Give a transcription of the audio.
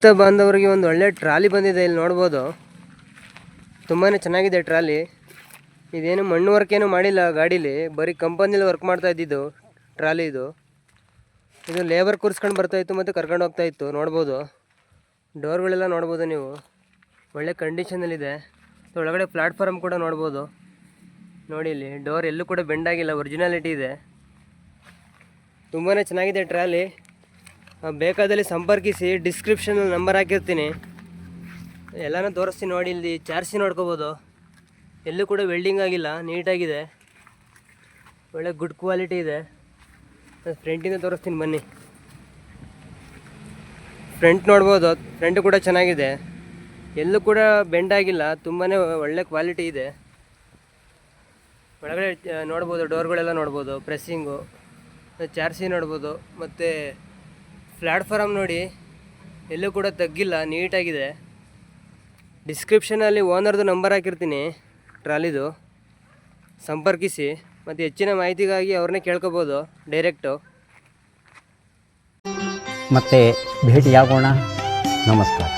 ರೈತ ಬಾಂಧವರಿಗೆ ಒಂದು ಒಳ್ಳೆ ಟ್ರಾಲಿ ಬಂದಿದೆ. ಇಲ್ಲಿ ನೋಡ್ಬೋದು, ತುಂಬಾ ಚೆನ್ನಾಗಿದೆ ಟ್ರಾಲಿ. ಇದೇನು ಮಣ್ಣು ವರ್ಕ್ ಏನು ಮಾಡಿಲ್ಲ ಗಾಡೀಲಿ, ಬರೀ ಕಂಪನಿಲಿ ವರ್ಕ್ ಮಾಡ್ತಾ ಇದ್ದಿದ್ದು ಟ್ರಾಲಿ ಇದು ಲೇಬರ್ ಕೂರಿಸ್ಕೊಂಡು ಬರ್ತಾಯಿತ್ತು ಮತ್ತು ಕರ್ಕೊಂಡು ಹೋಗ್ತಾಯಿತ್ತು. ನೋಡ್ಬೋದು, ಡೋರ್ಗಳೆಲ್ಲ ನೋಡ್ಬೋದು ನೀವು, ಒಳ್ಳೆ ಕಂಡೀಷನಲ್ಲಿದೆ. ಒಳಗಡೆ ಪ್ಲಾಟ್ಫಾರ್ಮ್ ಕೂಡ ನೋಡ್ಬೋದು. ನೋಡಿ, ಇಲ್ಲಿ ಡೋರ್ ಎಲ್ಲೂ ಕೂಡ ಬೆಂಡಾಗಿಲ್ಲ, ಒರಿಜಿನಾಲಿಟಿ ಇದೆ. ತುಂಬಾ ಚೆನ್ನಾಗಿದೆ ಟ್ರಾಲಿ. ಬೇಕಾದಲ್ಲಿ ಸಂಪರ್ಕಿಸಿ, ಡಿಸ್ಕ್ರಿಪ್ಷನಲ್ಲಿ ನಂಬರ್ ಹಾಕಿರ್ತೀನಿ, ಎಲ್ಲನೂ ತೋರಿಸ್ತೀನಿ. ನೋಡಿ, ಇಲ್ಲಿ ಚಾರ್ಸಿ ನೋಡ್ಕೋಬೋದು, ಎಲ್ಲೂ ಕೂಡ ವೆಲ್ಡಿಂಗ್ ಆಗಿಲ್ಲ, ನೀಟಾಗಿದೆ, ಒಳ್ಳೆ ಗುಡ್ ಕ್ವಾಲಿಟಿ ಇದೆ. ಫ್ರಂಟಿಂದ ತೋರಿಸ್ತೀನಿ ಬನ್ನಿ. ಫ್ರಂಟ್ ನೋಡ್ಬೋದು, ಫ್ರಂಟ್ ಕೂಡ ಚೆನ್ನಾಗಿದೆ, ಎಲ್ಲೂ ಕೂಡ ಬೆಂಡಾಗಿಲ್ಲ, ತುಂಬಾ ಒಳ್ಳೆ ಕ್ವಾಲಿಟಿ ಇದೆ. ಒಳಗಡೆ ನೋಡ್ಬೋದು, ಡೋರ್ಗಳೆಲ್ಲ ನೋಡ್ಬೋದು, ಪ್ರೆಸ್ಸಿಂಗು, ಚಾರ್ಸಿ ನೋಡ್ಬೋದು. ಮತ್ತು ಪ್ಲ್ಯಾಟ್ಫಾರಮ್ ನೋಡಿ, ಎಲ್ಲೂ ಕೂಡ ತಗ್ಗಿಲ್ಲ, ನೀಟಾಗಿದೆ. ಡಿಸ್ಕ್ರಿಪ್ಷನಲ್ಲಿ ಓನರ್ದು ನಂಬರ್ ಹಾಕಿರ್ತೀನಿ ಟ್ರಾಲಿದು, ಸಂಪರ್ಕಿಸಿ. ಮತ್ತು ಹೆಚ್ಚಿನ ಮಾಹಿತಿಗಾಗಿ ಅವ್ರನ್ನೇ ಕೇಳ್ಕೊಬೋದು ಡೈರೆಕ್ಟು. ಮತ್ತೆ ಭೇಟಿಯಾಗೋಣ. ನಮಸ್ಕಾರ.